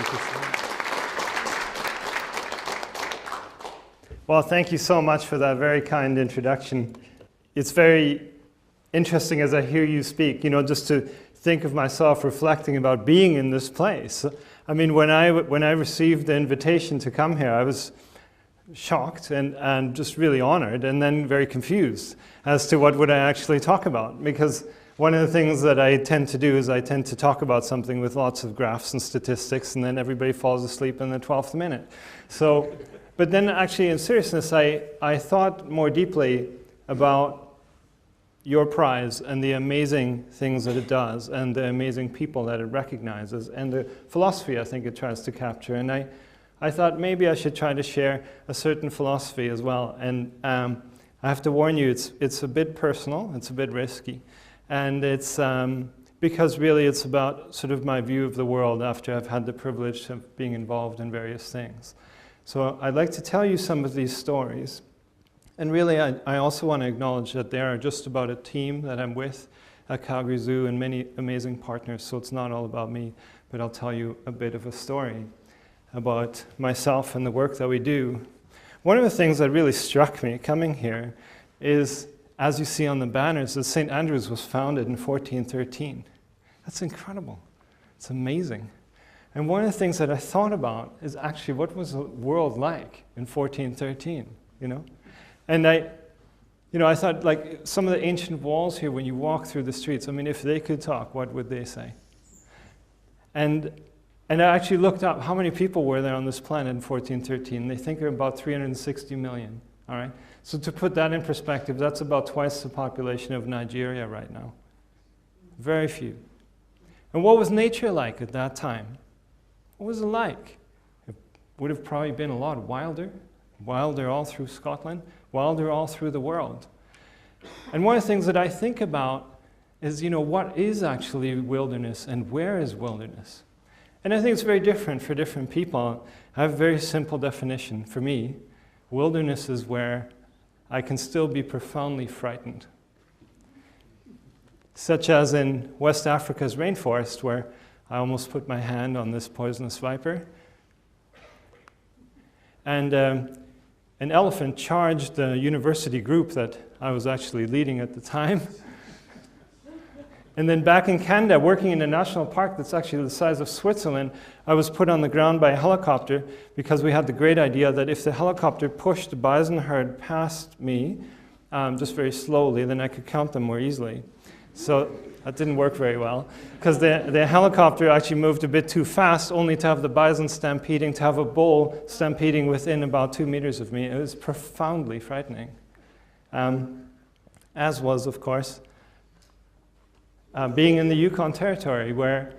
Thank you so much. Well, thank you so much for that very kind introduction. It's very interesting as I hear you speak, just to think of myself reflecting about being in this place. I mean, when I received the invitation to come here, I was shocked and just really honored, and then very confused as to what would I actually talk about. Because one of the things that I tend to do is I tend to talk about something with lots of graphs and statistics, and then everybody falls asleep in the 12th minute. But then actually in seriousness, I thought more deeply about your prize and the amazing things that it does and the amazing people that it recognizes and the philosophy I think it tries to capture. And I thought maybe I should try to share a certain philosophy as well. And I have to warn you, it's a bit personal, it's a bit risky. And it's because really it's about sort of my view of the world after I've had the privilege of being involved in various things. So I'd like to tell you some of these stories. And really, I also want to acknowledge that they are just about a team that I'm with at Calgary Zoo and many amazing partners, so it's not all about me, but I'll tell you a bit of a story about myself and the work that we do. One of the things that really struck me coming here is, as you see on the banners, that St. Andrews was founded in 1413. That's incredible. It's amazing. And one of the things that I thought about is actually what was the world like in 1413, And I thought, like, some of the ancient walls here, when you walk through the streets, I mean, if they could talk, what would they say? And I actually looked up how many people were there on this planet in 1413. They think there are about 360 million, all right? So to put that in perspective, that's about twice the population of Nigeria right now. Very few. And what was nature like at that time? What was it like? It would have probably been a lot wilder all through Scotland, wilder all through the world. And one of the things that I think about is, what is actually wilderness and where is wilderness? And I think it's very different for different people. I have a very simple definition. For me, wilderness is where I can still be profoundly frightened. Such as in West Africa's rainforest, where I almost put my hand on this poisonous viper. And an elephant charged the university group that I was actually leading at the time. And then back in Canada, working in a national park that's actually the size of Switzerland, I was put on the ground by a helicopter because we had the great idea that if the helicopter pushed the bison herd past me, just very slowly, then I could count them more easily. So that didn't work very well, because the helicopter actually moved a bit too fast, only to have the bison stampeding, to have a bull stampeding within about 2 meters of me. It was profoundly frightening. As was, of course, being in the Yukon Territory, where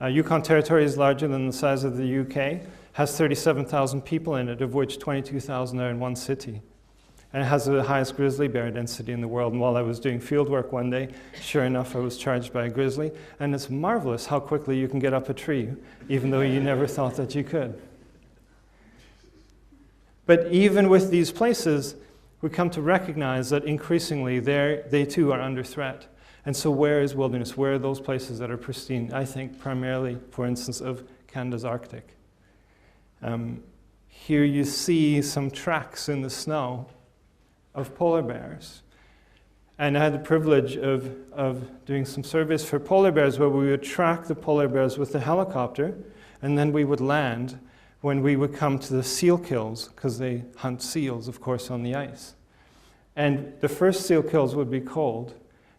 Yukon Territory is larger than the size of the UK, has 37,000 people in it, of which 22,000 are in one city. And it has the highest grizzly bear density in the world. And while I was doing field work one day, sure enough, I was charged by a grizzly. And it's marvelous how quickly you can get up a tree, even though you never thought that you could. But even with these places, we come to recognize that increasingly they too are under threat. And so where is wilderness? Where are those places that are pristine? I think primarily, for instance, of Canada's Arctic. Here you see some tracks in the snow of polar bears. And I had the privilege of doing some surveys for polar bears where we would track the polar bears with the helicopter, and then we would land when we would come to the seal kills, because they hunt seals, of course, on the ice. And the first seal kills would be cold,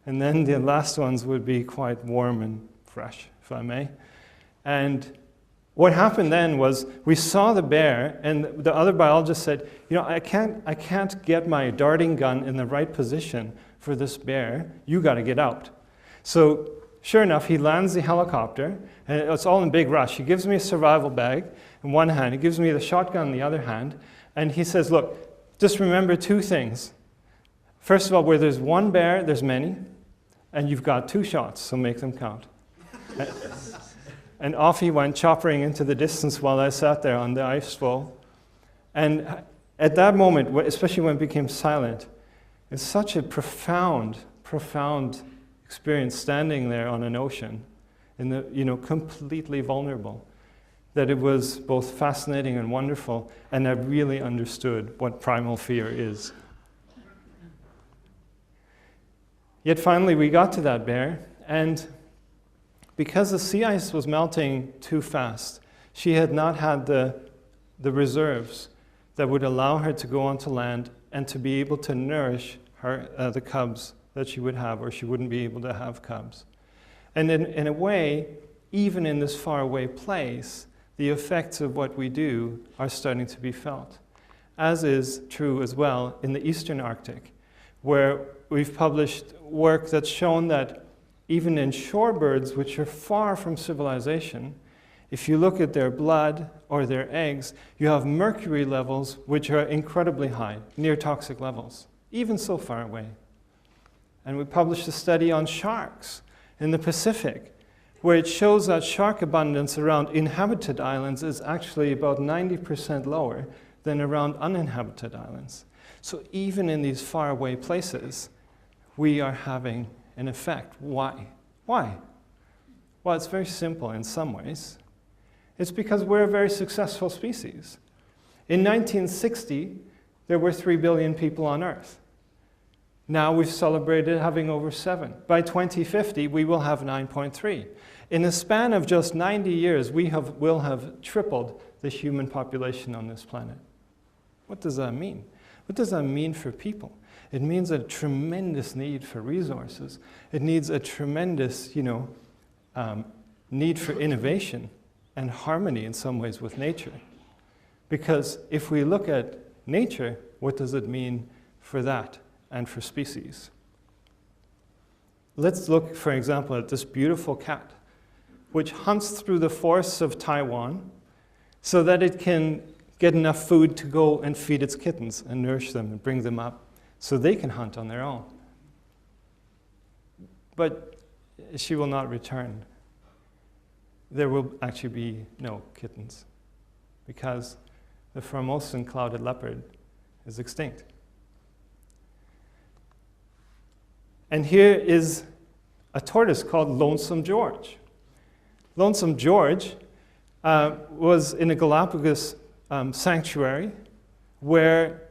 and then the last ones would be quite warm and fresh, if I may. And what happened then was we saw the bear, and the other biologist said, I can't get my darting gun in the right position for this bear. You got to get out. So sure enough, he lands the helicopter, and it's all in big rush. He gives me a survival bag in one hand. He gives me the shotgun in the other hand, and he says, look, just remember two things. First of all, where there's one bear, there's many, and you've got 2 shots, so make them count. And off he went, choppering into the distance while I sat there on the ice floe. And at that moment, especially when it became silent, it's such a profound experience standing there on an ocean, completely vulnerable. that it was both fascinating and wonderful, and I really understood what primal fear is. Yet finally we got to that bear, and because the sea ice was melting too fast, she had not had the reserves that would allow her to go onto land and to be able to nourish her, the cubs that she would have, or she wouldn't be able to have cubs. And in a way, even in this faraway place, the effects of what we do are starting to be felt, as is true as well in the Eastern Arctic, where we've published work that's shown that even in shorebirds, which are far from civilization, if you look at their blood or their eggs, you have mercury levels which are incredibly high, near toxic levels, even so far away. And we published a study on sharks in the Pacific, where it shows that shark abundance around inhabited islands is actually about 90% lower than around uninhabited islands. So even in these faraway places, we are having an effect. Why? Why? Well, it's very simple in some ways. It's because we're a very successful species. In 1960, there were 3 billion people on Earth. Now we've celebrated having over 7. By 2050, we will have 9.3. In a span of just 90 years, we will have tripled the human population on this planet. What does that mean? What does that mean for people? It means a tremendous need for resources. It needs a tremendous, need for innovation and harmony in some ways with nature. Because if we look at nature, what does it mean for that and for species? Let's look, for example, at this beautiful cat, which hunts through the forests of Taiwan so that it can get enough food to go and feed its kittens and nourish them and bring them up so they can hunt on their own. But she will not return. There will actually be no kittens because the Formosan clouded leopard is extinct. And here is a tortoise called Lonesome George. Lonesome George was in a Galapagos sanctuary where,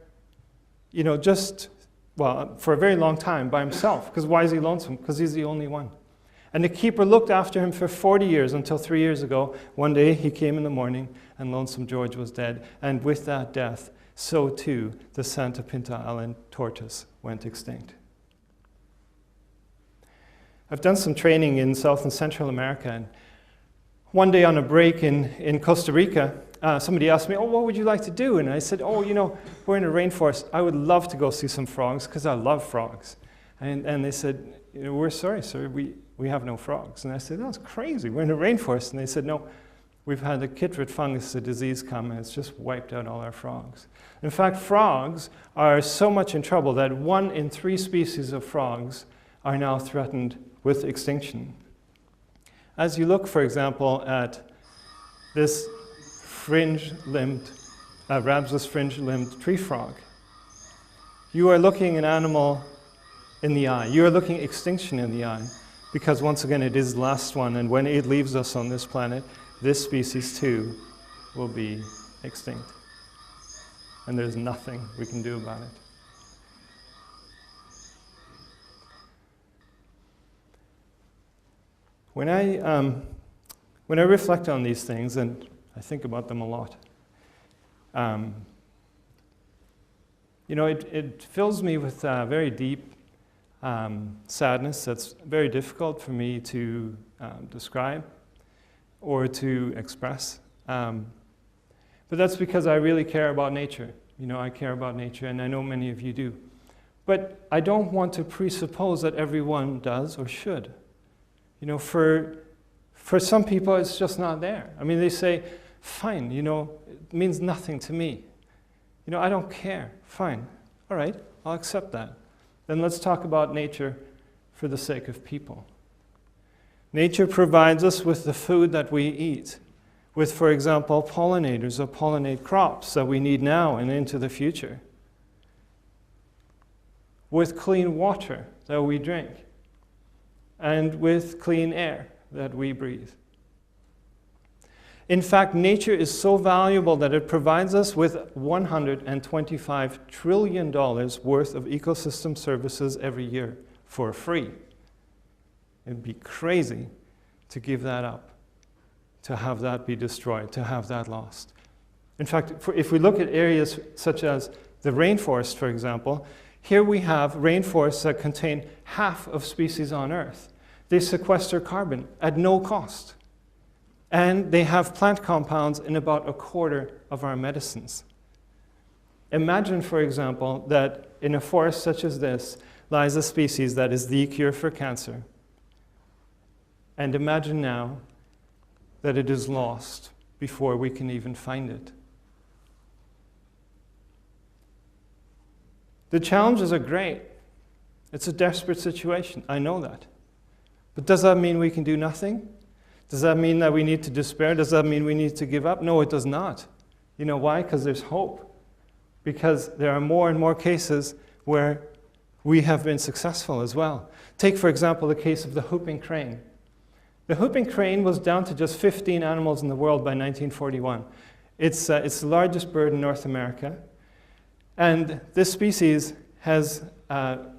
for a very long time by himself. Because why is he lonesome? Because he's the only one. And the keeper looked after him for 40 years until 3 years ago. One day he came in the morning and Lonesome George was dead. And with that death, so too the Santa Pinta Island tortoise went extinct. I've done some training in South and Central America, and one day on a break in Costa Rica, somebody asked me, what would you like to do? And I said, we're in a rainforest. I would love to go see some frogs because I love frogs. And they said, we're sorry, sir, we have no frogs. And I said, that's crazy, we're in a rainforest. And they said, no, we've had a chytrid fungus, a disease come, and it's just wiped out all our frogs. In fact, frogs are so much in trouble that 1 in 3 species of frogs are now threatened with extinction. As you look, for example, at this fringe-limbed, Rhabs fringe-limbed tree frog, you are looking an animal in the eye. You are looking extinction in the eye, because once again, it is the last one, and when it leaves us on this planet, this species too will be extinct. And there's nothing we can do about it. When I reflect on these things, and I think about them a lot, it fills me with very deep sadness that's very difficult for me to describe or to express. But that's because I really care about nature. I care about nature, and I know many of you do. But I don't want to presuppose that everyone does or should. For some people, it's just not there. I mean, they say, fine, it means nothing to me. I don't care. Fine. All right, I'll accept that. Then let's talk about nature for the sake of people. Nature provides us with the food that we eat, with, for example, pollinators that pollinate crops that we need now and into the future, with clean water that we drink, and with clean air that we breathe. In fact, nature is so valuable that it provides us with $125 trillion worth of ecosystem services every year for free. It'd be crazy to give that up, to have that be destroyed, to have that lost. In fact, if we look at areas such as the rainforest, for example, here we have rainforests that contain half of species on Earth. They sequester carbon at no cost. And they have plant compounds in about a quarter of our medicines. Imagine, for example, that in a forest such as this lies a species that is the cure for cancer. And imagine now that it is lost before we can even find it. The challenges are great. It's a desperate situation. I know that. But does that mean we can do nothing? Does that mean that we need to despair? Does that mean we need to give up? No, it does not. You know why? Because there's hope. Because there are more and more cases where we have been successful as well. Take, for example, the case of the whooping crane. The whooping crane was down to just 15 animals in the world by 1941. It's the largest bird in North America. And this species has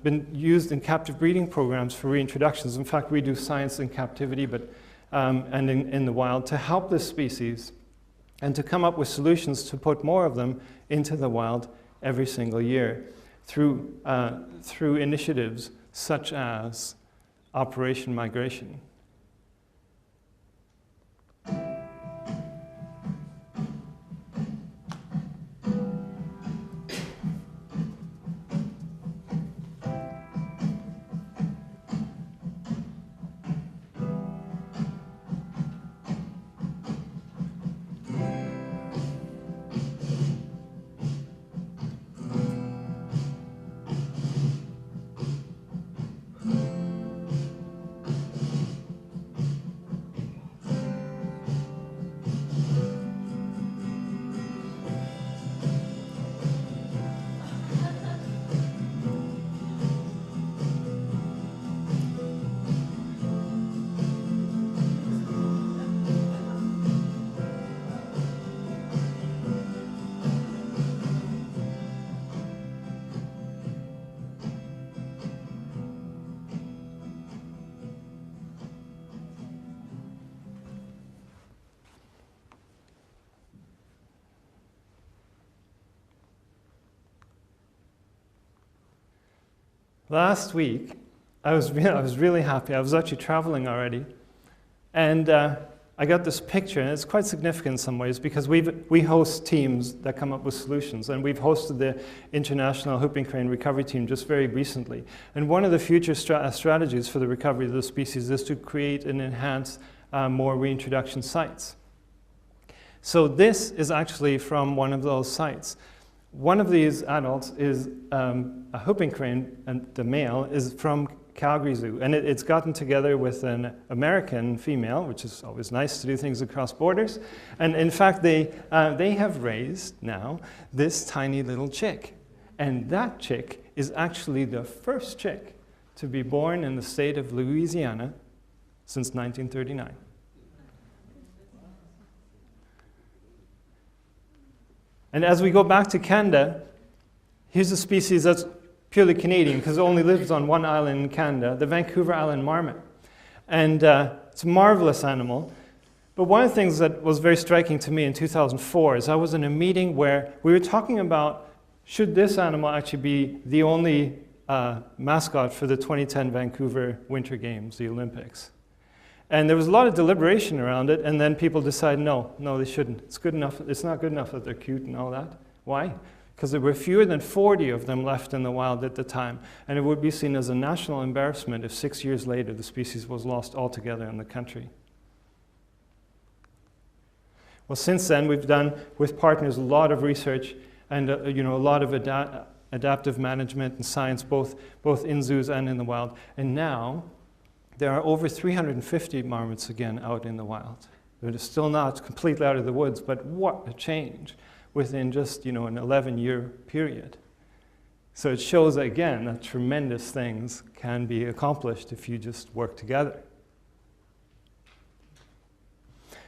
been used in captive breeding programs for reintroductions. In fact, we do science in captivity, but and in the wild, to help this species and to come up with solutions to put more of them into the wild every single year through initiatives such as Operation Migration. Last week, I was really happy. I was actually traveling already. And I got this picture, and it's quite significant in some ways because we host teams that come up with solutions. And we've hosted the International Whooping Crane Recovery Team just very recently. And one of the future strategies for the recovery of the species is to create and enhance more reintroduction sites. So this is actually from one of those sites. One of these adults is a whooping crane, and the male is from Calgary Zoo. And it's gotten together with an American female, which is always nice to do things across borders. And in fact, they have raised now this tiny little chick. And that chick is actually the first chick to be born in the state of Louisiana since 1939. And as we go back to Canada, here's a species that's purely Canadian because it only lives on one island in Canada, the Vancouver Island marmot. And it's a marvelous animal. But one of the things that was very striking to me in 2004 is I was in a meeting where we were talking about should this animal actually be the only mascot for the 2010 Vancouver Winter Games, the Olympics. And there was a lot of deliberation around it, and then people decided, no, they shouldn't. It's good enough. It's not good enough that they're cute and all that. Why? Because there were fewer than 40 of them left in the wild at the time, and it would be seen as a national embarrassment if 6 years later the species was lost altogether in the country. Well, since then, we've done, with partners, a lot of research and a lot of adaptive management and science, both in zoos and in the wild. And now, there are over 350 marmots again out in the wild. They're still not completely out of the woods, but what a change within just an 11-year period. So it shows, again, that tremendous things can be accomplished if you just work together.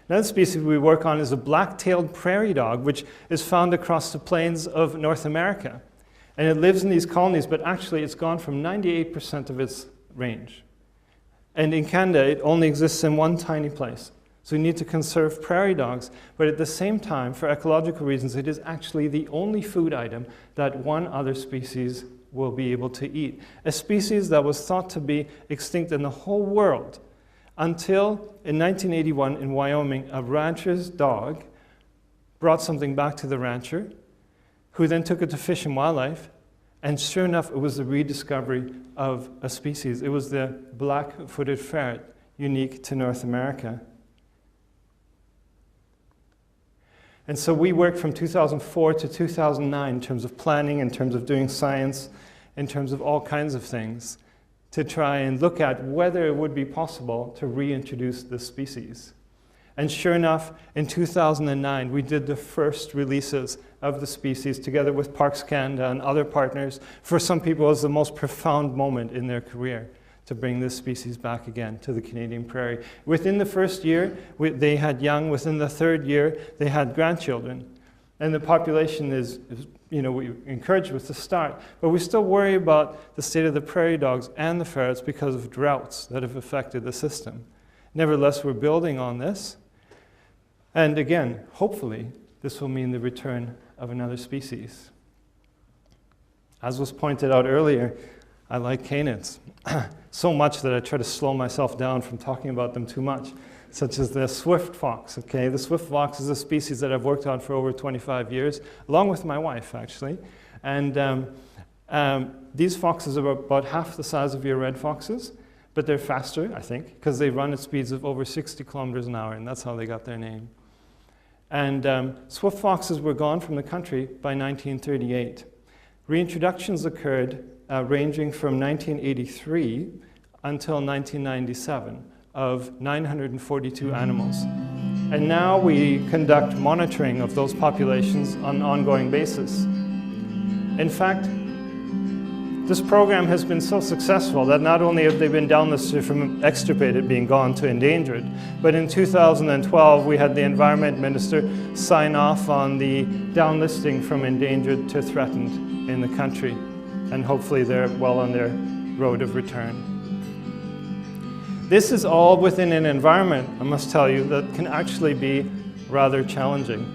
Another species we work on is a black-tailed prairie dog, which is found across the plains of North America. And it lives in these colonies, but actually it's gone from 98% of its range. And in Canada, it only exists in one tiny place. So we need to conserve prairie dogs, but at the same time, for ecological reasons, it is actually the only food item that one other species will be able to eat. A species that was thought to be extinct in the whole world until in 1981 in Wyoming, a rancher's dog brought something back to the rancher, who then took it to Fish and Wildlife, and sure enough, it was the rediscovery of a species. It was the black-footed ferret, unique to North America. And so we worked from 2004 to 2009 in terms of planning, in terms of doing science, in terms of all kinds of things, to try and look at whether it would be possible to reintroduce this species. And sure enough, in 2009, we did the first releases of the species together with Parks Canada and other partners. For some people, it was the most profound moment in their career to bring this species back again to the Canadian prairie. Within the first year, they had young. Within the third year, they had grandchildren. And the population is we encourage with the start. But we still worry about the state of the prairie dogs and the ferrets because of droughts that have affected the system. Nevertheless, we're building on this. And again, hopefully, this will mean the return of another species. As was pointed out earlier, I like canids so much that I try to slow myself down from talking about them too much, such as the swift fox. Okay, the swift fox is a species that I've worked on for over 25 years, along with my wife, actually. And these foxes are about half the size of your red foxes, but they're faster, I think, because they run at speeds of over 60 kilometers an hour, and that's how they got their name. And swift foxes were gone from the country by 1938. Reintroductions occurred ranging from 1983 until 1997 of 942 animals. And now we conduct monitoring of those populations on an ongoing basis. In fact, this program has been so successful that not only have they been downlisted from extirpated, being gone, to endangered, but in 2012 we had the Environment Minister sign off on the downlisting from endangered to threatened in the country. And hopefully they're well on their road of return. This is all within an environment, I must tell you, that can actually be rather challenging.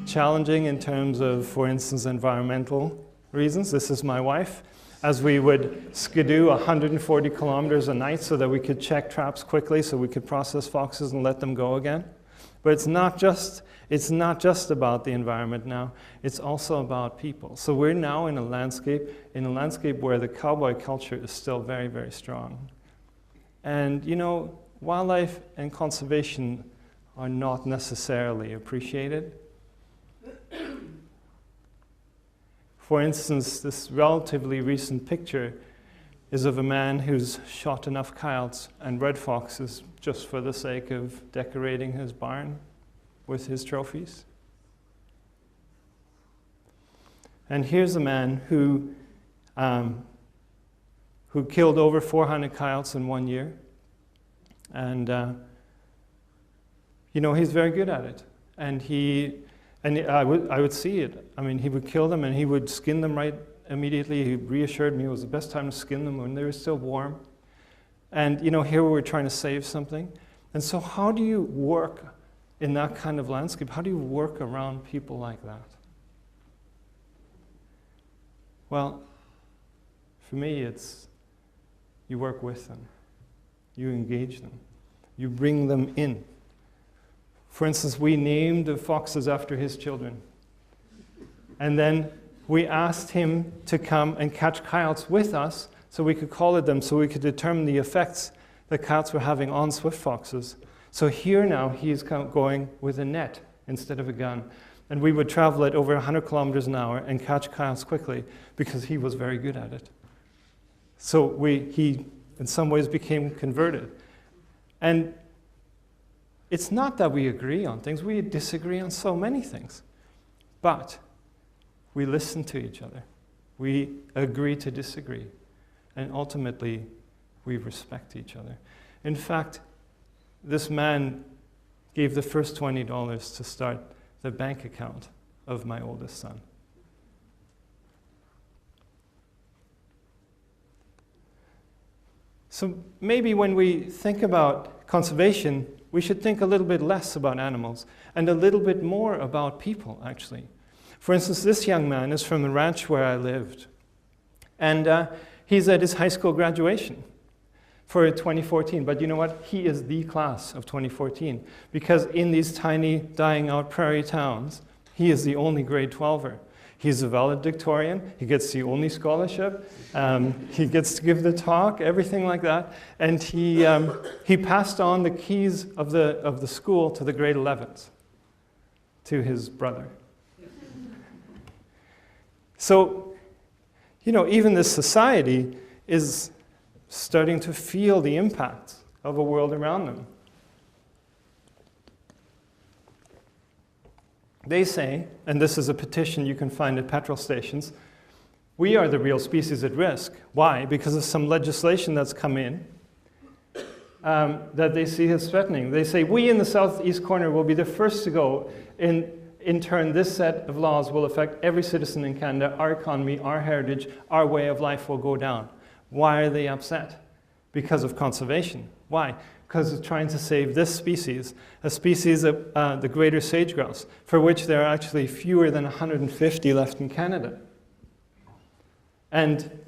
Challenging in terms of, for instance, environmental reasons. This is my wife, as we would skidoo 140 kilometers a night so that we could check traps quickly so we could process foxes and let them go again. But it's not just about the environment now, it's also about people. So we're now in a landscape where the cowboy culture is still very, very strong. And wildlife and conservation are not necessarily appreciated. For instance, this relatively recent picture is of a man who's shot enough coyotes and red foxes just for the sake of decorating his barn with his trophies. And here's a man who killed over 400 coyotes in 1 year. And, he's very good at it. And I would see it. I mean, he would kill them and he would skin them right immediately. He reassured me it was the best time to skin them when they were still warm. And, here we were trying to save something. And so how do you work in that kind of landscape? How do you work around people like that? Well, for me, it's you work with them. You engage them. You bring them in. For instance, we named the foxes after his children. And then we asked him to come and catch coyotes with us so we could collar them, so we could determine the effects that coyotes were having on swift foxes. So here now, he's going with a net instead of a gun. And we would travel at over 100 kilometers an hour and catch coyotes quickly because he was very good at it. So he, in some ways, became converted. And it's not that we agree on things. We disagree on so many things. But we listen to each other. We agree to disagree. And ultimately, we respect each other. In fact, this man gave the first $20 to start the bank account of my oldest son. So maybe when we think about conservation, we should think a little bit less about animals and a little bit more about people, actually. For instance, this young man is from the ranch where I lived. And he's at his high school graduation for 2014. But you know what? He is the class of 2014. Because in these tiny, dying out prairie towns, he is the only grade 12er. He's a valedictorian. He gets the only scholarship. He gets to give the talk, everything like that. And he passed on the keys of the school to the grade 11s, to his brother. So, you know, even this society is starting to feel the impact of a world around them. They say, and this is a petition you can find at petrol stations, we are the real species at risk. Why? Because of some legislation that's come in that they see as threatening. They say, we in the southeast corner will be the first to go. In turn, this set of laws will affect every citizen in Canada. Our economy, our heritage, our way of life will go down. Why are they upset? Because of conservation. Why? Because of trying to save this species, a species of the greater sage-grouse, for which there are actually fewer than 150 left in Canada. And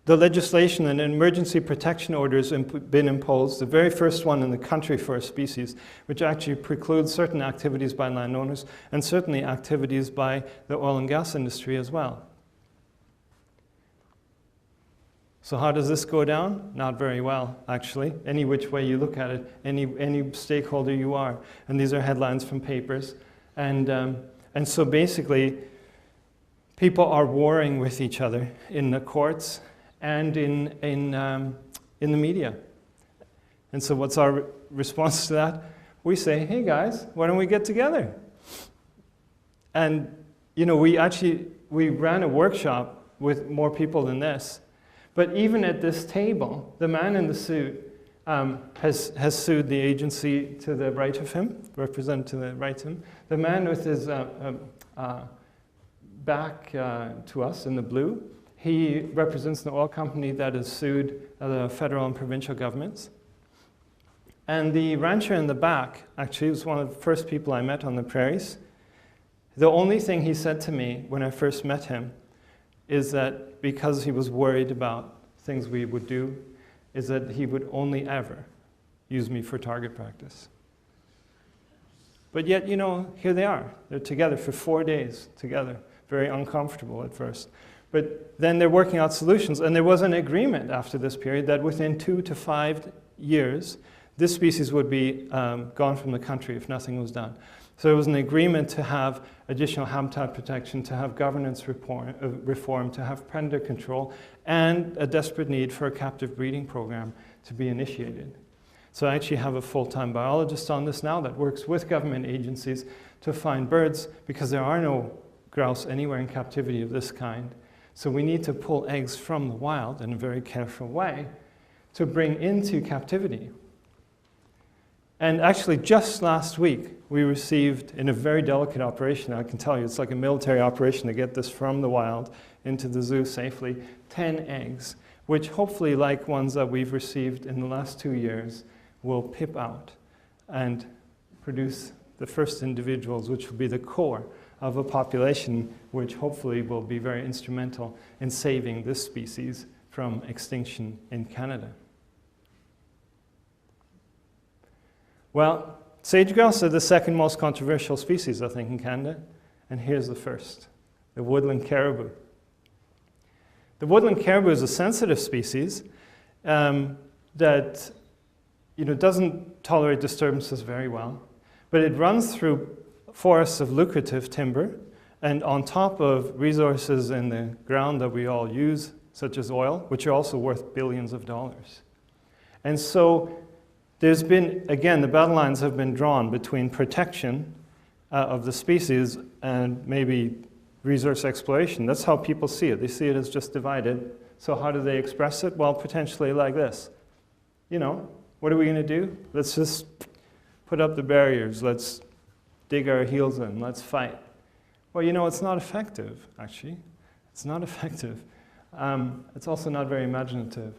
the legislation and emergency protection orders have been imposed, the very first one in the country for a species, which actually precludes certain activities by landowners and certainly activities by the oil and gas industry as well. So how does this go down? Not very well, actually. Any which way you look at it, any stakeholder you are. And these are headlines from papers. And so basically, people are warring with each other in the courts and in the media. And so what's our response to that? We say, hey guys, why don't we get together? And you know, we ran a workshop with more people than this. But even at this table, the man in the suit has sued the agency to the right of him, represented to the right of him. The man with his back to us in the blue, he represents an oil company that has sued the federal and provincial governments. And the rancher in the back, actually, was one of the first people I met on the prairies. The only thing he said to me when I first met him is that because he was worried about things we would do, is that he would only ever use me for target practice. But yet, you know, here they are. They're together for 4 days together, very uncomfortable at first. But then they're working out solutions, and there was an agreement after this period that within 2 to 5 years, this species would be gone from the country if nothing was done. So there was an agreement to have additional habitat protection, to have governance reform, to have predator control, and a desperate need for a captive breeding program to be initiated. So I actually have a full-time biologist on this now that works with government agencies to find birds, because there are no grouse anywhere in captivity of this kind. So we need to pull eggs from the wild in a very careful way to bring into captivity. And actually, just last week, we received, in a very delicate operation, I can tell you, it's like a military operation to get this from the wild into the zoo safely, 10 eggs, which hopefully, like ones that we've received in the last 2 years, will pip out and produce the first individuals, which will be the core of a population which hopefully will be very instrumental in saving this species from extinction in Canada. Well, sage-grouse are the second most controversial species, I think, in Canada. And here's the first, the woodland caribou. The woodland caribou is a sensitive species that doesn't tolerate disturbances very well. But it runs through forests of lucrative timber and on top of resources in the ground that we all use, such as oil, which are also worth billions of dollars. And so there's been, again, the battle lines have been drawn between protection of the species and maybe resource exploration. That's how people see it. They see it as just divided. So how do they express it? Well, potentially like this. You know, what are we going to do? Let's just put put up the barriers, let's dig our heels in, let's fight. Well, you know, it's not effective, actually. It's not effective. It's also not very imaginative.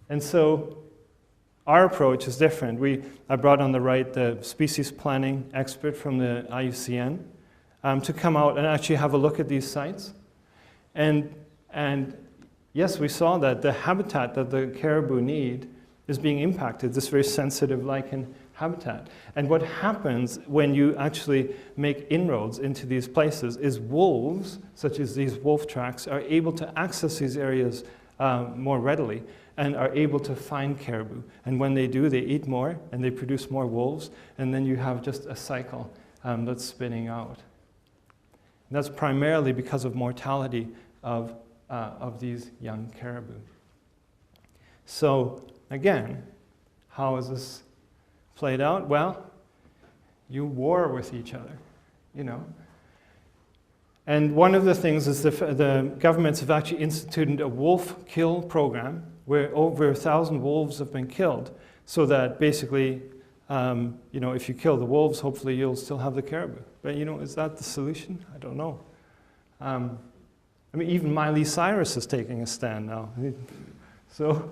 And so our approach is different. I brought on the right the species planning expert from the IUCN to come out and actually have a look at these sites. And yes, we saw that the habitat that the caribou need is being impacted, this very sensitive lichen habitat. And what happens when you actually make inroads into these places is wolves, such as these wolf tracks, are able to access these areas more readily and are able to find caribou. And when they do, they eat more and they produce more wolves, and then you have just a cycle that's spinning out. And that's primarily because of mortality of these young caribou. So again, how is this played out? Well, you war with each other, you know. And one of the things is the governments have actually instituted a wolf kill program where over 1,000 wolves have been killed, so that basically, you know, if you kill the wolves, hopefully you'll still have the caribou. But you know, is that the solution? I don't know. I mean, even Miley Cyrus is taking a stand now. So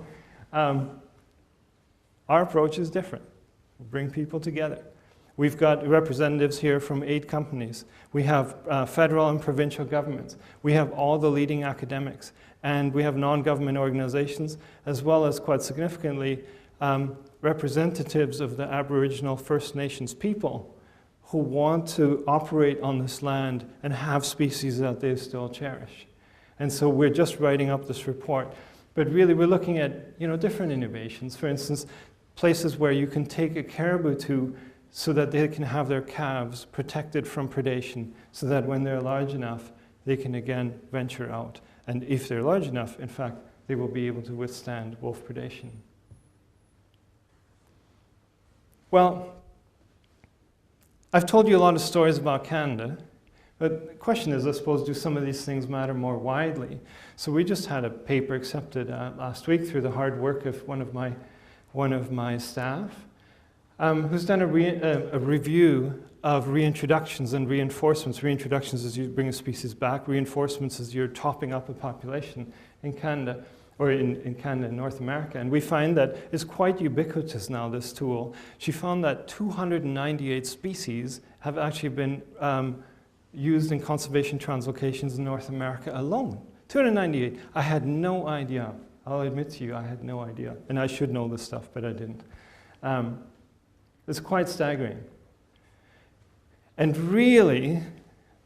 our approach is different. We bring people together. We've got representatives here from 8 companies. We have federal and provincial governments. We have all the leading academics. And we have non-government organizations, as well as, quite significantly, representatives of the Aboriginal First Nations people who want to operate on this land and have species that they still cherish. And so we're just writing up this report. But really, we're looking at, you know, different innovations. For instance, places where you can take a caribou to so that they can have their calves protected from predation, so that when they're large enough, they can again venture out. And if they're large enough, in fact, they will be able to withstand wolf predation. Well, I've told you a lot of stories about Canada, but the question is, I suppose, do some of these things matter more widely? So we just had a paper accepted last week through the hard work of one of my staff, who's done a review of reintroductions and reinforcements. Reintroductions is you bring a species back. Reinforcements is you're topping up a population in Canada, or in Canada and North America. And we find that it's quite ubiquitous now, this tool. She found that 298 species have actually been used in conservation translocations in North America alone. 298. I had no idea. I'll admit to you, I had no idea. And I should know this stuff, but I didn't. It's quite staggering. And really,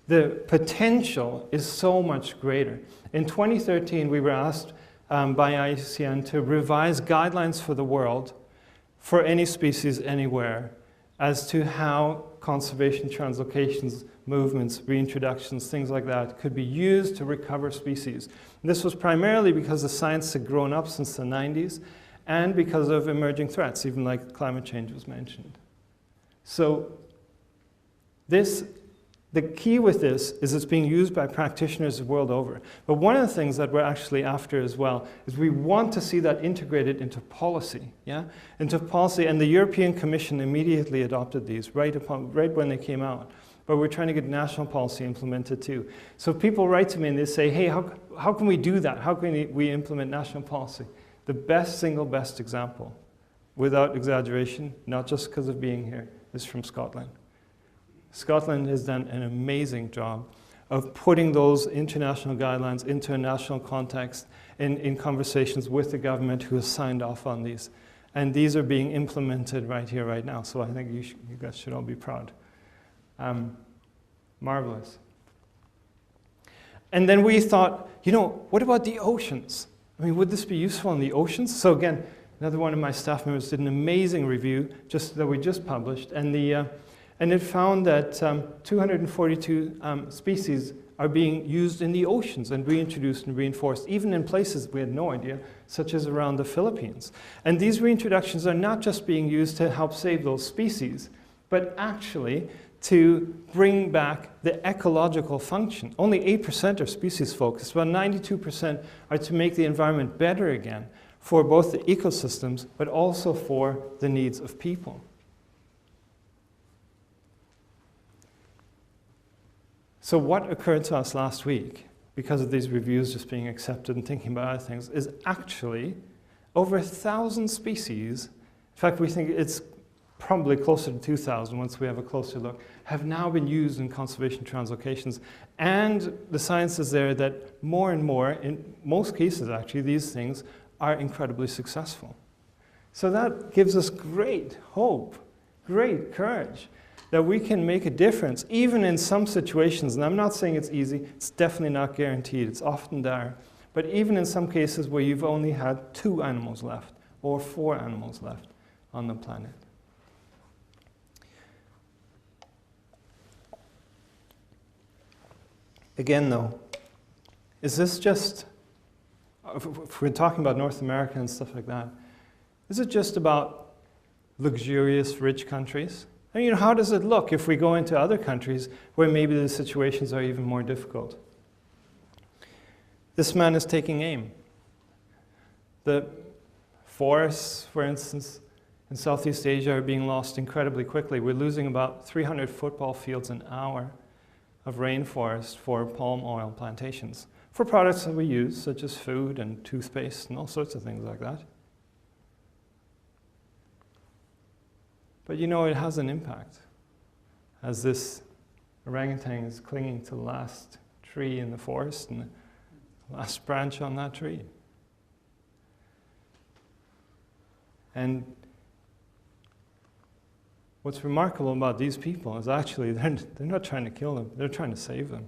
the potential is so much greater. In 2013, we were asked by IUCN to revise guidelines for the world for any species anywhere as to how conservation translocations, movements, reintroductions, things like that could be used to recover species. And this was primarily because the science had grown up since the 90s and because of emerging threats, even like climate change was mentioned. So the key with this is it's being used by practitioners the world over. But one of the things that we're actually after as well is we want to see that integrated into policy, into policy. And the European Commission immediately adopted these right when they came out. But we're trying to get national policy implemented too. So people write to me and they say, hey, how can we do that? How can we implement national policy? The single best example, without exaggeration, not just because of being here, is from Scotland. Scotland has done an amazing job of putting those international guidelines into a national context in conversations with the government who has signed off on these. And these are being implemented right here, right now. So I think you guys should all be proud. Marvelous. And then we thought, you know, what about the oceans? I mean, would this be useful in the oceans? So again, another one of my staff members did an amazing review that we just published. And it found that 242 species are being used in the oceans and reintroduced and reinforced, even in places we had no idea, such as around the Philippines. And these reintroductions are not just being used to help save those species, but actually to bring back the ecological function. Only 8% are species focused, but 92% are to make the environment better again for both the ecosystems, but also for the needs of people. So what occurred to us last week, because of these reviews just being accepted and thinking about other things, is actually over 1,000 species, in fact we think it's probably closer to 2,000 once we have a closer look, have now been used in conservation translocations. And the science is there that more and more, in most cases actually, these things are incredibly successful. So that gives us great hope, great courage, that we can make a difference, even in some situations. And I'm not saying it's easy, it's definitely not guaranteed, it's often dire. But even in some cases where you've only had 2 animals left, or 4 animals left on the planet. Again, though, is this just, if we're talking about North America and stuff like that, is it just about luxurious, rich countries? And you know, how does it look if we go into other countries where maybe the situations are even more difficult? This man is taking aim. The forests, for instance, in Southeast Asia are being lost incredibly quickly. We're losing about 300 football fields an hour of rainforest for palm oil plantations, for products that we use, such as food and toothpaste and all sorts of things like that. But you know, it has an impact, as this orangutan is clinging to the last tree in the forest and the last branch on that tree. And what's remarkable about these people is actually they're not trying to kill them, they're trying to save them.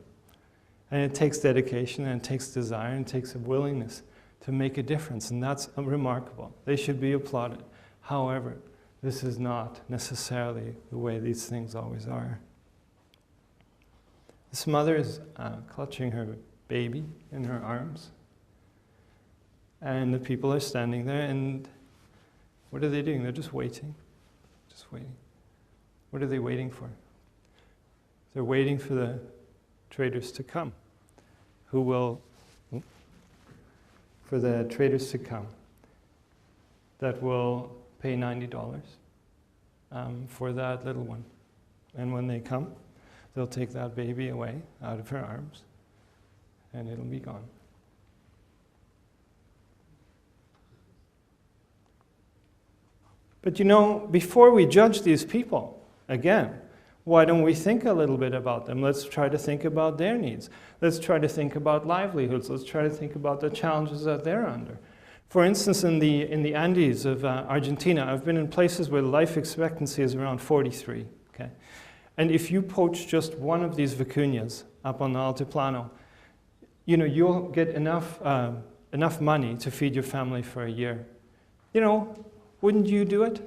And it takes dedication, and it takes desire, and it takes a willingness to make a difference, and that's remarkable. They should be applauded. However, this is not necessarily the way these things always are. This mother is clutching her baby in her arms, and the people are standing there, and what are they doing? They're just waiting, just waiting. What are they waiting for? They're waiting for the traders to come, for the traders to come that will pay $90 for that little one. And when they come, they'll take that baby away out of her arms, and it'll be gone. But you know, before we judge these people, again, why don't we think a little bit about them? Let's try to think about their needs. Let's try to think about livelihoods. Let's try to think about the challenges that they're under. For instance, in the Andes of Argentina, I've been in places where life expectancy is around 43. Okay? And if you poach just one of these vicuñas up on the Altiplano, you know, you'll get enough money to feed your family for a year. You know, wouldn't you do it?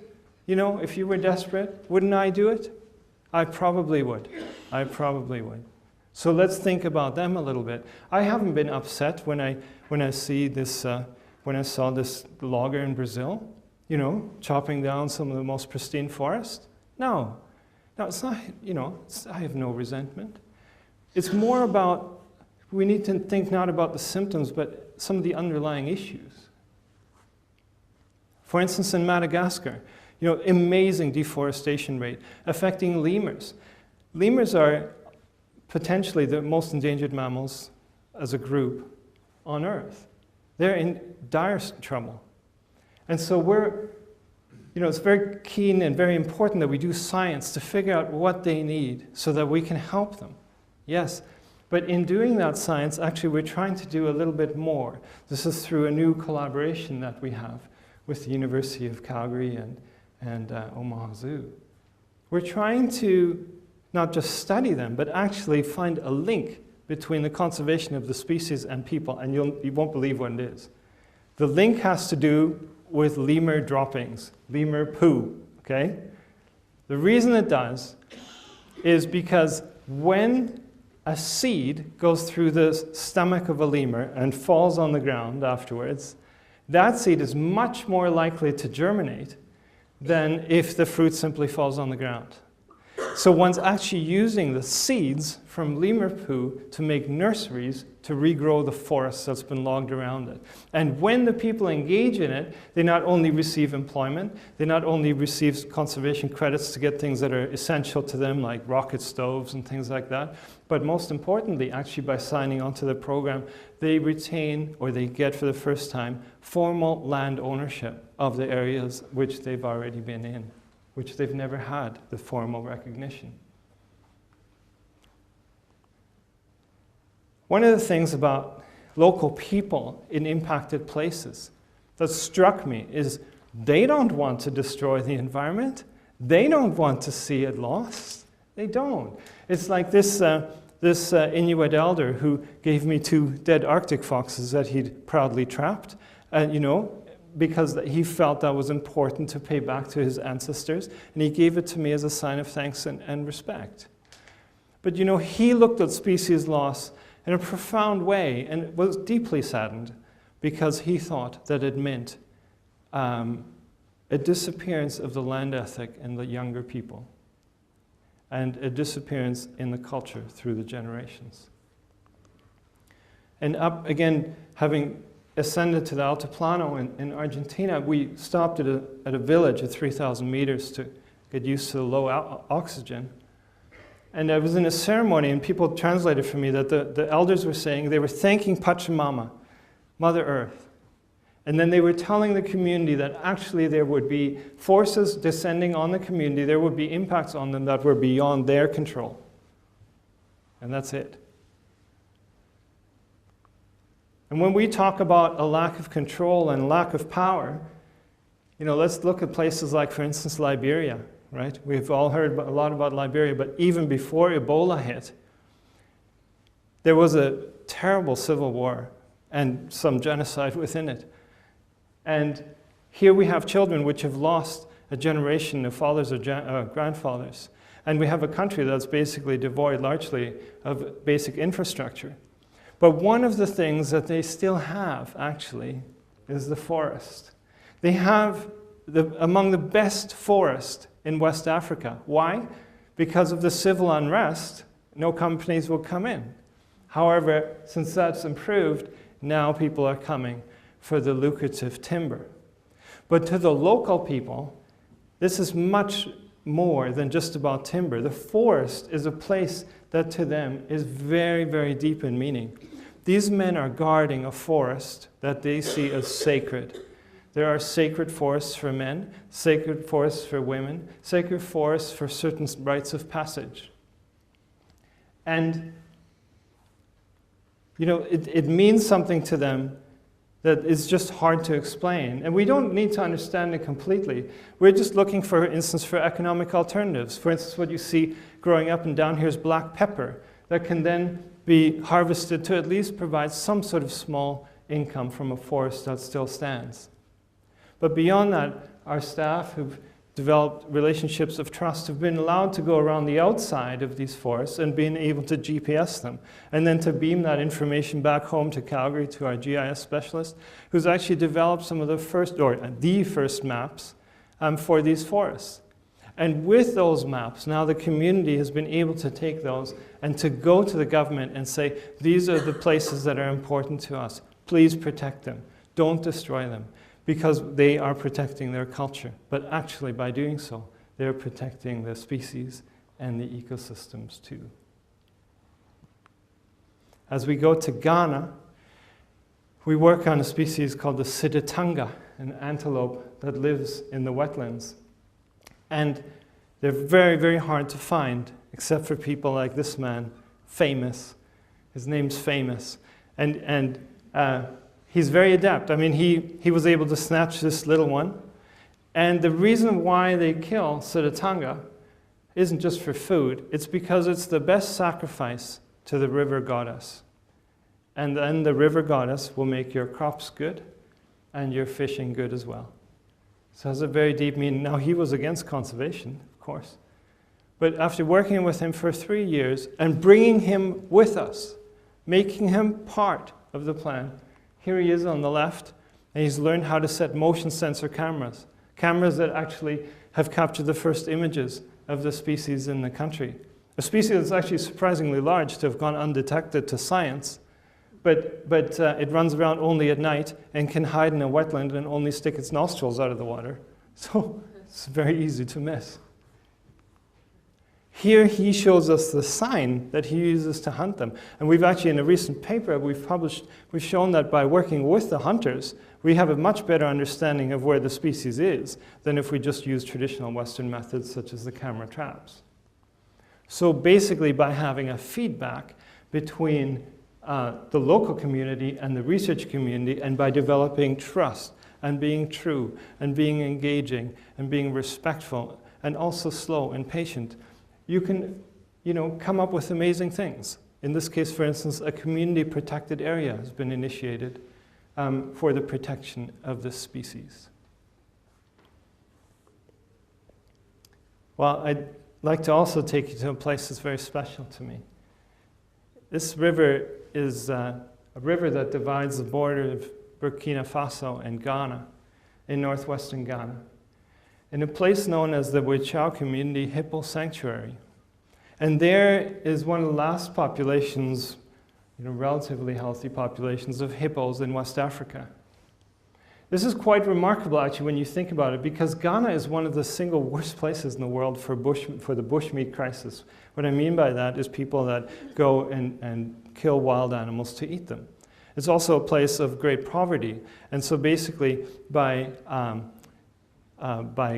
You know, if you were desperate, wouldn't I do it? I probably would. I probably would. So let's think about them a little bit. I haven't been upset when I see this. When I saw this logger in Brazil, you know, chopping down some of the most pristine forest. No, it's not, you know, I have no resentment. It's more about, we need to think not about the symptoms, but some of the underlying issues. For instance, in Madagascar, you know, amazing deforestation rate affecting lemurs. Lemurs are potentially the most endangered mammals as a group on Earth. They're in dire trouble. And so it's very keen and very important that we do science to figure out what they need so that we can help them. Yes, but in doing that science, actually we're trying to do a little bit more. This is through a new collaboration that we have with the University of Calgary and Omaha Zoo. We're trying to not just study them, but actually find a link between the conservation of the species and people, and you won't believe what it is. The link has to do with lemur droppings, lemur poo, okay? The reason it does is because when a seed goes through the stomach of a lemur and falls on the ground afterwards, that seed is much more likely to germinate than if the fruit simply falls on the ground. So one's actually using the seeds from lemur poo to make nurseries to regrow the forest that's been logged around it. And when the people engage in it, they not only receive employment, they not only receive conservation credits to get things that are essential to them, like rocket stoves and things like that, but most importantly, actually by signing onto the program, they retain, or they get for the first time, formal land ownership of the areas which they've already been in, which they've never had the formal recognition. One of the things about local people in impacted places that struck me is they don't want to destroy the environment. They don't want to see it lost. They don't. It's like this Inuit elder who gave me 2 dead Arctic foxes that he'd proudly trapped, because he felt that was important to pay back to his ancestors, and he gave it to me as a sign of thanks and respect. But he looked at species loss in a profound way and was deeply saddened because he thought that it meant a disappearance of the land ethic in the younger people and a disappearance in the culture through the generations. And up again, having ascended to the Altiplano in Argentina, we stopped at a village at 3,000 meters to get used to the low oxygen. And I was in a ceremony, and people translated for me that the elders were saying they were thanking Pachamama, Mother Earth. And then they were telling the community that actually there would be forces descending on the community, there would be impacts on them that were beyond their control. And that's it. And when we talk about a lack of control and lack of power, let's look at places like, for instance, Liberia, right? We've all heard a lot about Liberia, but even before Ebola hit, there was a terrible civil war and some genocide within it. And here we have children which have lost a generation of fathers or grandfathers. And we have a country that's basically devoid largely of basic infrastructure. But one of the things that they still have, actually, is the forest. They have among the best forest in West Africa. Why? Because of the civil unrest, no companies will come in. However, since that's improved, now people are coming for the lucrative timber. But to the local people, this is much more than just about timber. The forest is a place that to them is very, very deep in meaning. These men are guarding a forest that they see as sacred. There are sacred forests for men, sacred forests for women, sacred forests for certain rites of passage. And, it means something to them that is just hard to explain. And we don't need to understand it completely. We're just looking, for instance, for economic alternatives. For instance, what you see growing up and down here is black pepper that can then be harvested to at least provide some sort of small income from a forest that still stands. But beyond that, our staff who've developed relationships of trust have been allowed to go around the outside of these forests and been able to GPS them, and then to beam that information back home to Calgary to our GIS specialist, who's actually developed some of the first maps for these forests. And with those maps, now the community has been able to take those and to go to the government and say, these are the places that are important to us. Please protect them. Don't destroy them. Because they are protecting their culture. But actually, by doing so, they're protecting the species and the ecosystems too. As we go to Ghana, we work on a species called the Siditanga, an antelope that lives in the wetlands. And they're very, very hard to find, except for people like this man, Famous. His name's Famous. And he's very adept. I mean, he was able to snatch this little one. And the reason why they kill Siditanga isn't just for food. It's because it's the best sacrifice to the river goddess. And then the river goddess will make your crops good and your fishing good as well. So it has a very deep meaning. Now, he was against conservation, of course. But after working with him for 3 years and bringing him with us, making him part of the plan, here he is on the left, and he's learned how to set motion sensor cameras that actually have captured the first images of the species in the country. A species that's actually surprisingly large to have gone undetected to science, but it runs around only at night and can hide in a wetland and only stick its nostrils out of the water. So it's very easy to miss. Here he shows us the sign that he uses to hunt them. And we've actually, in a recent paper we've published, we've shown that by working with the hunters, we have a much better understanding of where the species is than if we just use traditional Western methods such as the camera traps. So basically, by having a feedback between the local community and the research community, and by developing trust and being true and being engaging and being respectful and also slow and patient, you can, come up with amazing things. In this case, for instance, a community protected area has been initiated for the protection of this species. Well, I'd like to also take you to a place that's very special to me. This river is a river that divides the border of Burkina Faso and Ghana, in northwestern Ghana, in a place known as the Wichao Community Hippo Sanctuary. And there is one of the last populations, relatively healthy populations of hippos in West Africa. This is quite remarkable, actually, when you think about it, because Ghana is one of the single worst places in the world for the bushmeat crisis. What I mean by that is people that go and kill wild animals to eat them. It's also a place of great poverty. And so basically, by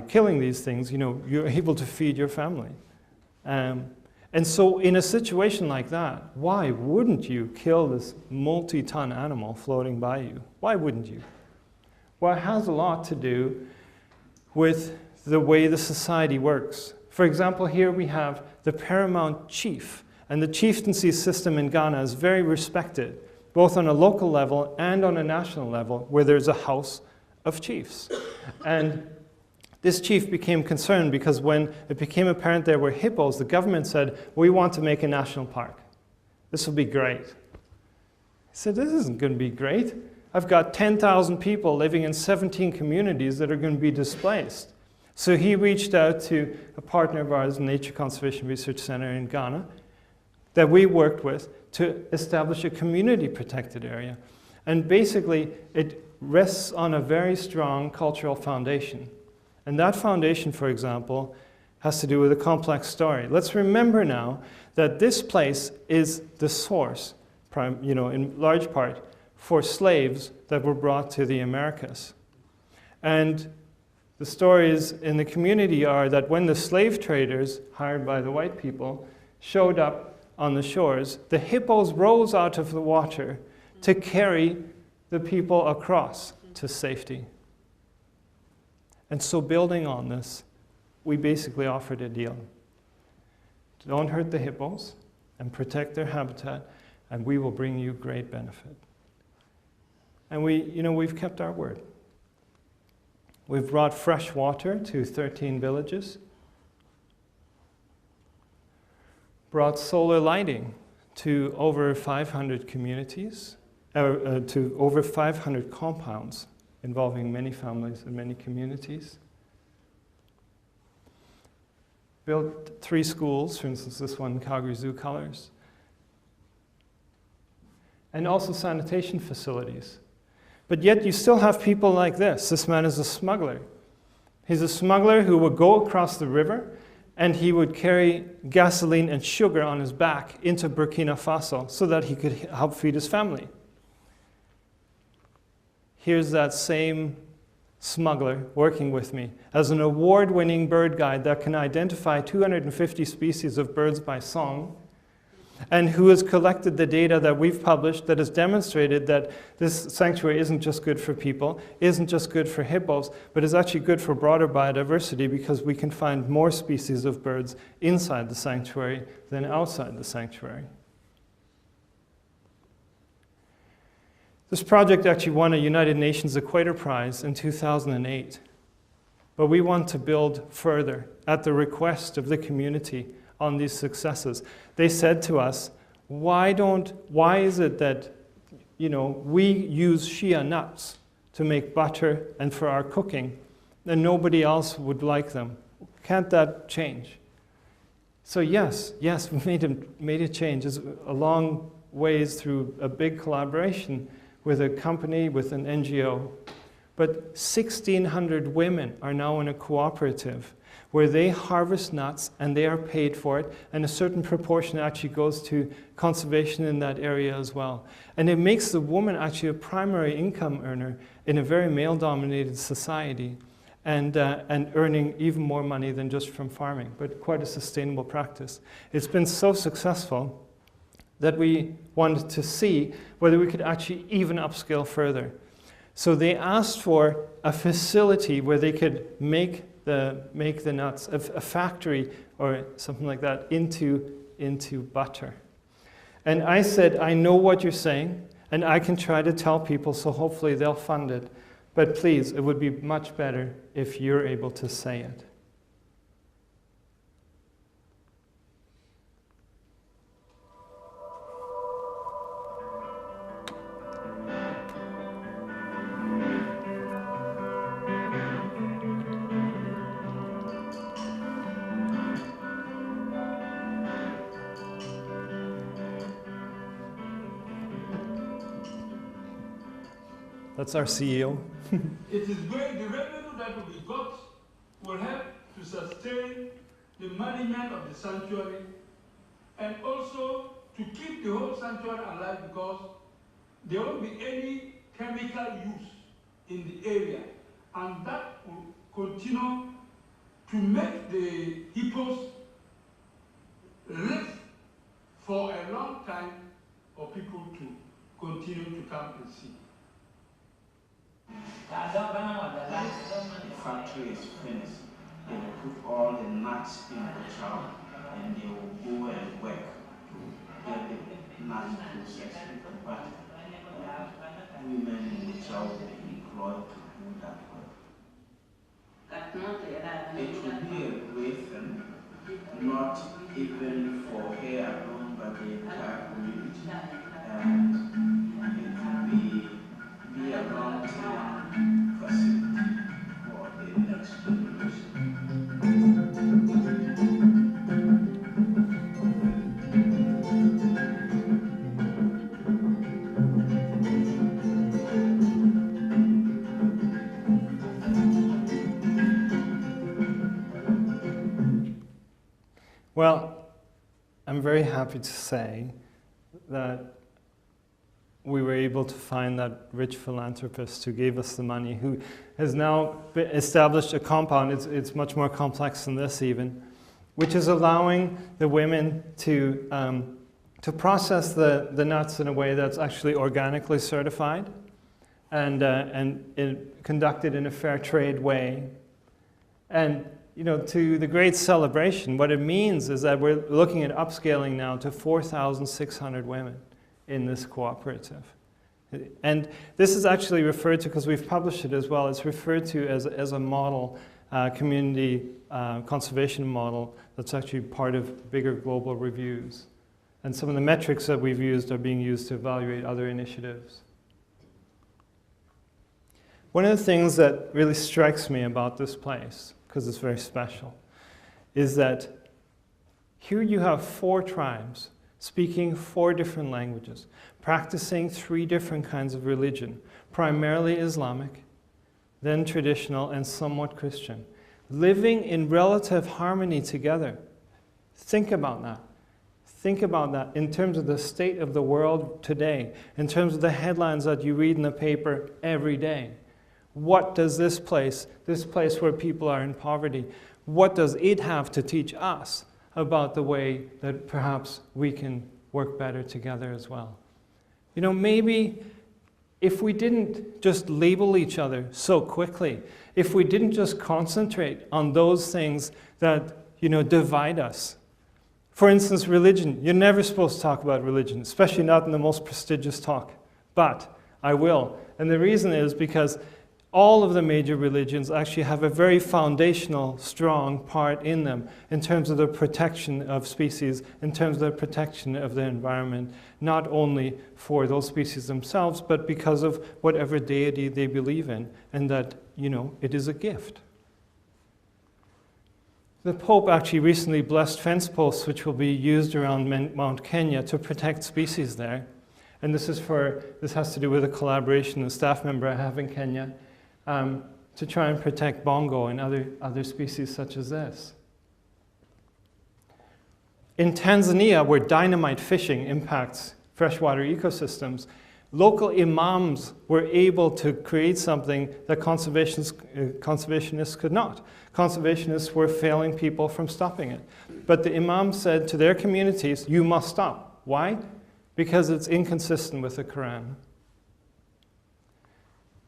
killing these things, you're able to feed your family. And so in a situation like that, why wouldn't you kill this multi-ton animal floating by you? Why wouldn't you? Well, it has a lot to do with the way the society works. For example, here we have the paramount chief, and the chieftaincy system in Ghana is very respected, both on a local level and on a national level, where there's a house of chiefs. And this chief became concerned because when it became apparent there were hippos, the government said, we want to make a national park. This will be great. He said, this isn't going to be great. I've got 10,000 people living in 17 communities that are going to be displaced. So he reached out to a partner of ours, Nature Conservation Research Center in Ghana, that we worked with to establish a community protected area. And basically, it rests on a very strong cultural foundation. And that foundation, for example, has to do with a complex story. Let's remember now that this place is the source, in large part, for slaves that were brought to the Americas. And the stories in the community are that when the slave traders, hired by the white people, showed up on the shores, the hippos rose out of the water to carry the people across to safety. And so building on this, we basically offered a deal. Don't hurt the hippos and protect their habitat, and we will bring you great benefit. And we've kept our word. We've brought fresh water to 13 villages, brought solar lighting to over 500 communities, to over 500 compounds involving many families and many communities. Built 3 schools, for instance, this one, Calgary Zoo Colors. And also sanitation facilities. But yet you still have people like this. This man is a smuggler. He's a smuggler who would go across the river and he would carry gasoline and sugar on his back into Burkina Faso so that he could help feed his family. Here's that same smuggler working with me as an award-winning bird guide that can identify 250 species of birds by song, and who has collected the data that we've published that has demonstrated that this sanctuary isn't just good for people, isn't just good for hippos, but is actually good for broader biodiversity because we can find more species of birds inside the sanctuary than outside the sanctuary. This project actually won a United Nations Equator Prize in 2008, but we want to build further at the request of the community on these successes. They said to us, why is it that we use shea nuts to make butter and for our cooking, and nobody else would like them? Can't that change? So yes, we made a change. It's a long ways through a big collaboration with a company, with an NGO. But 1,600 women are now in a cooperative where they harvest nuts and they are paid for it, and a certain proportion actually goes to conservation in that area as well. And it makes the woman actually a primary income earner in a very male-dominated society, and earning even more money than just from farming, but quite a sustainable practice. It's been so successful that we wanted to see whether we could actually even upscale further. So they asked for a facility where they could make the nuts, a factory or something like that, into butter. And I said, I know what you're saying, and I can try to tell people, so hopefully they'll fund it. But please, it would be much better if you're able to say it. That's our CEO. It is going, the revenue that will be got will help to sustain the management of the sanctuary and also to keep the whole sanctuary alive, because there won't be any chemical use in the area, and that will continue to make the hippos live for a long time for people to continue to come and see. The factory is finished. They will put all the nuts in the chow and they will go and work to get the nuts processed. But women in the chow will be employed to do that work. It will be a great thing, not even for here alone, but the entire community. And it will be a long-term facility for the next generation. Well, I'm very happy to say that we were able to find that rich philanthropist who gave us the money, who has now established a compound. It's much more complex than this even, which is allowing the women to process the nuts in a way that's actually organically certified and conducted in a fair trade way. And to the great celebration, what it means is that we're looking at upscaling now to 4,600 women in this cooperative. And this is actually referred to, because we've published it as well, it's referred to as a model, community conservation model that's actually part of bigger global reviews. And some of the metrics that we've used are being used to evaluate other initiatives. One of the things that really strikes me about this place, because it's very special, is that here you have 4 tribes speaking 4 different languages, practicing 3 different kinds of religion, primarily Islamic, then traditional, and somewhat Christian, living in relative harmony together. Think about that. Think about that in terms of the state of the world today, in terms of the headlines that you read in the paper every day. What does this place where people are in poverty, what does it have to teach us about the way that perhaps we can work better together as well? Maybe if we didn't just label each other so quickly, if we didn't just concentrate on those things that, divide us. For instance, religion. You're never supposed to talk about religion, especially not in the most prestigious talk. But I will. And the reason is because all of the major religions actually have a very foundational, strong part in them in terms of the protection of species, in terms of the protection of the environment, not only for those species themselves, but because of whatever deity they believe in, and that, it is a gift. The Pope actually recently blessed fence posts which will be used around Mount Kenya to protect species there. And this has to do with a collaboration a staff member I have in Kenya to try and protect bongo and other species such as this. In Tanzania, where dynamite fishing impacts freshwater ecosystems, local imams were able to create something that conservationists could not. Conservationists were failing people from stopping it. But the imams said to their communities, you must stop. Why? Because it's inconsistent with the Quran.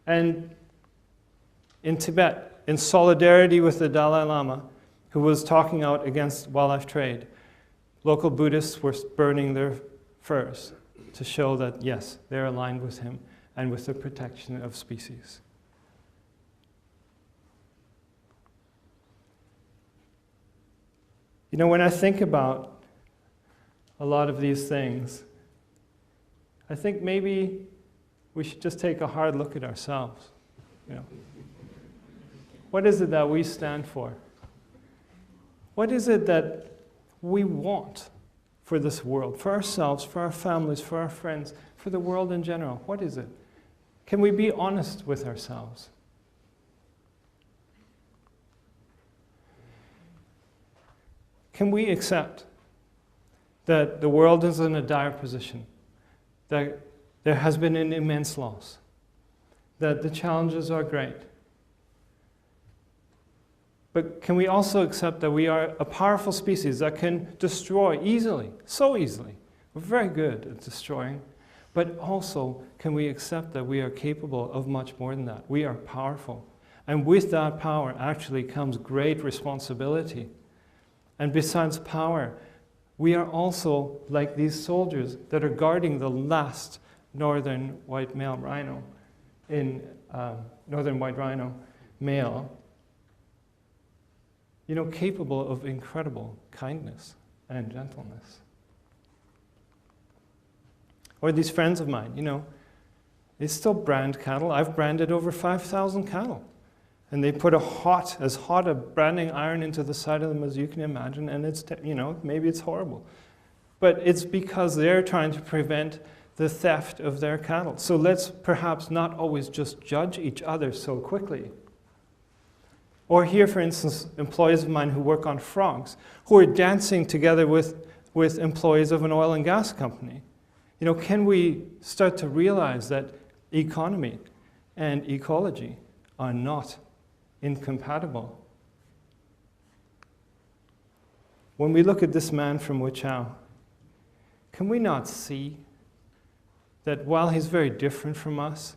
And in Tibet, in solidarity with the Dalai Lama, who was talking out against wildlife trade, local Buddhists were burning their furs to show that, yes, they're aligned with him and with the protection of species. You know, when I think about a lot of these things, I think maybe we should just take a hard look at ourselves. You know, what is it that we stand for? What is it that we want for this world, for ourselves, for our families, for our friends, for the world in general? What is it? Can we be honest with ourselves? Can we accept that the world is in a dire position, that there has been an immense loss, that the challenges are great? But can we also accept that we are a powerful species that can destroy easily, so easily? We're very good at destroying. But also, can we accept that we are capable of much more than that? We are powerful. And with that power actually comes great responsibility. And besides power, we are also like these soldiers that are guarding the last northern white male rhino northern white rhino male, you know, capable of incredible kindness and gentleness. Or these friends of mine, you know, they still brand cattle. I've branded over 5,000 cattle. And they put as hot a branding iron into the side of them as you can imagine, and it's, you know, maybe it's horrible. But it's because they're trying to prevent the theft of their cattle. So let's perhaps not always just judge each other so quickly. Or here, for instance, employees of mine who work on frogs, who are dancing together with employees of an oil and gas company. You know, can we start to realize that economy and ecology are not incompatible? When we look at this man from Wichao, can we not see that while he's very different from us,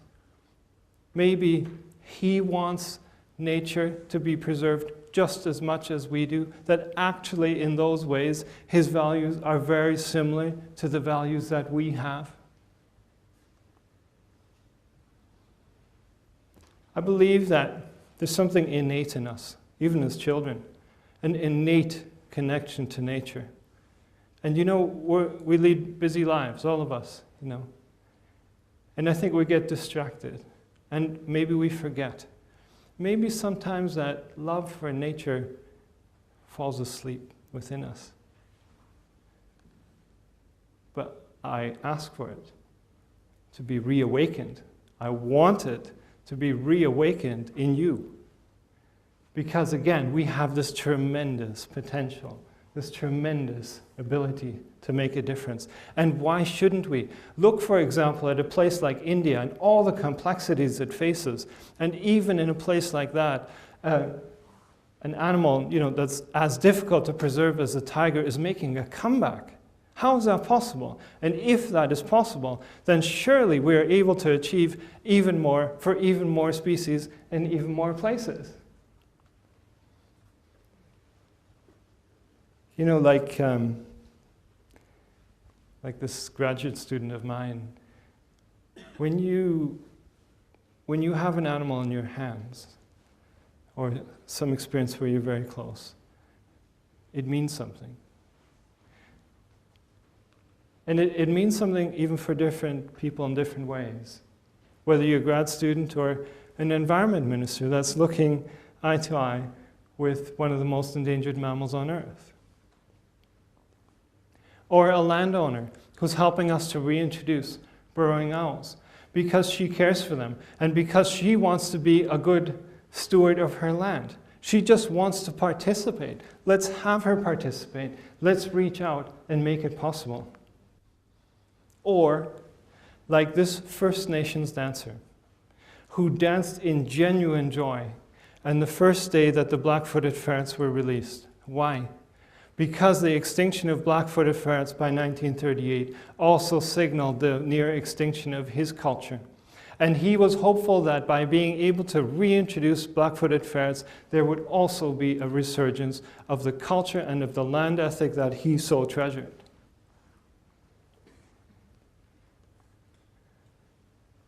maybe he wants nature to be preserved just as much as we do, that actually in those ways his values are very similar to the values that we have? I believe that there's something innate in us, even as children, an innate connection to nature. And you know, we lead busy lives, all of us, you know. And I think we get distracted, and maybe we forget. Maybe sometimes that love for nature falls asleep within us. But I ask for it to be reawakened. I want it to be reawakened in you. Because again, we have this tremendous potential, this tremendous ability to make a difference. And why shouldn't we? Look, for example, at a place like India and all the complexities it faces. And even in a place like that, an animal, you know, that's as difficult to preserve as a tiger is making a comeback. How is that possible? And if that is possible, then surely we are able to achieve even more for even more species in even more places. You know, like this graduate student of mine, when you have an animal in your hands, or some experience where you're very close, it means something. And it means something even for different people in different ways. Whether you're a grad student or an environment minister that's looking eye to eye with one of the most endangered mammals on Earth. Or a landowner who's helping us to reintroduce burrowing owls because she cares for them and because she wants to be a good steward of her land. She just wants to participate. Let's have her participate. Let's reach out and make it possible. Or, like this First Nations dancer who danced in genuine joy on the first day that the black-footed ferrets were released. Why? Because the extinction of black-footed ferrets by 1938 also signaled the near extinction of his culture. And he was hopeful that by being able to reintroduce black-footed ferrets, there would also be a resurgence of the culture and of the land ethic that he so treasured.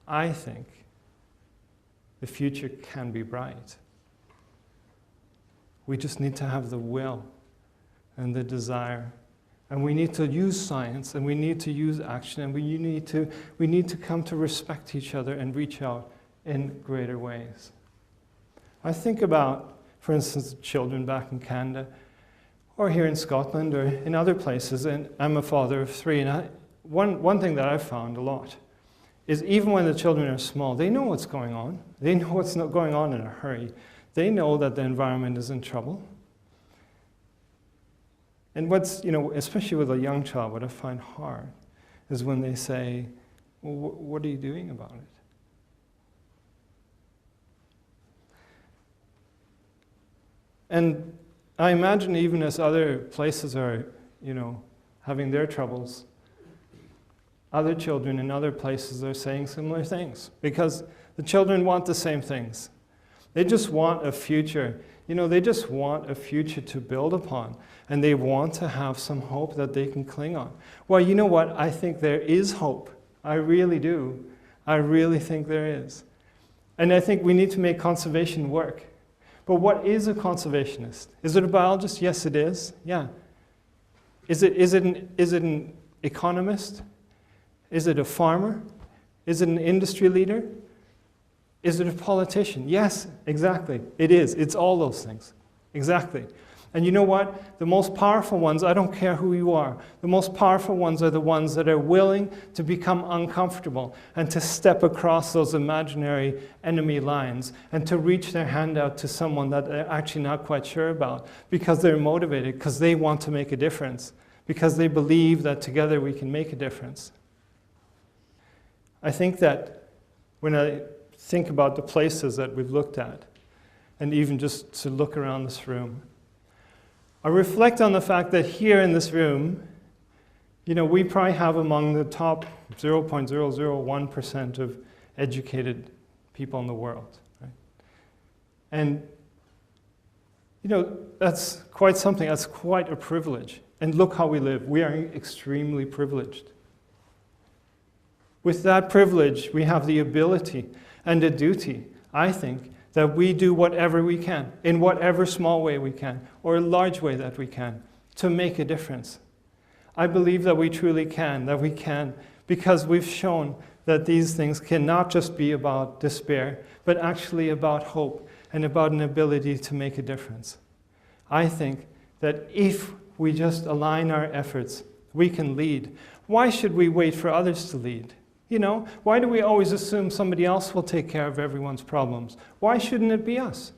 I think the future can be bright. We just need to have the will and the desire. And we need to use science, and we need to use action, and we need to come to respect each other and reach out in greater ways. I think about, for instance, children back in Canada, or here in Scotland, or in other places, and I'm a father of 3, and one thing that I've found a lot is even when the children are small, they know what's going on. They know what's not going on in a hurry. They know that the environment is in trouble. And what's, especially with a young child, what I find hard is when they say, well, what are you doing about it? And I imagine even as other places are, having their troubles, other children in other places are saying similar things because the children want the same things. They just want a future. They just want a future to build upon, and they want to have some hope that they can cling on. Well, you know what? I think there is hope. I really do. I really think there is. And I think we need to make conservation work. But what is a conservationist? Is it a biologist? Yes, it is. Yeah. Is it an economist? Is it a farmer? Is it an industry leader? Is it a politician? Yes, exactly. It is. It's all those things. Exactly. And you know what? The most powerful ones, I don't care who you are, the most powerful ones are the ones that are willing to become uncomfortable and to step across those imaginary enemy lines and to reach their hand out to someone that they're actually not quite sure about because they're motivated, because they want to make a difference, because they believe that together we can make a difference. I think that when I think about the places that we've looked at, and even just to look around this room, I reflect on the fact that here in this room, we probably have among the top 0.001% of educated people in the world. Right? And, that's quite something, that's quite a privilege. And look how we live. We are extremely privileged. With that privilege, we have the ability and a duty, I think, that we do whatever we can, in whatever small way we can, or a large way that we can, to make a difference. I believe that we truly can, that we can, because we've shown that these things can not just be about despair, but actually about hope and about an ability to make a difference. I think that if we just align our efforts, we can lead. Why should we wait for others to lead? Why do we always assume somebody else will take care of everyone's problems? Why shouldn't it be us?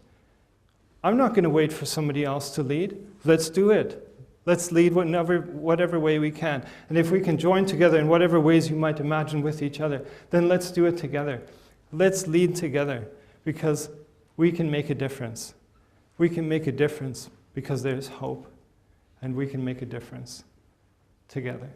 I'm not going to wait for somebody else to lead. Let's do it. Let's lead whatever way we can. And if we can join together in whatever ways you might imagine with each other, then let's do it together. Let's lead together because we can make a difference. We can make a difference because there's hope, and we can make a difference together.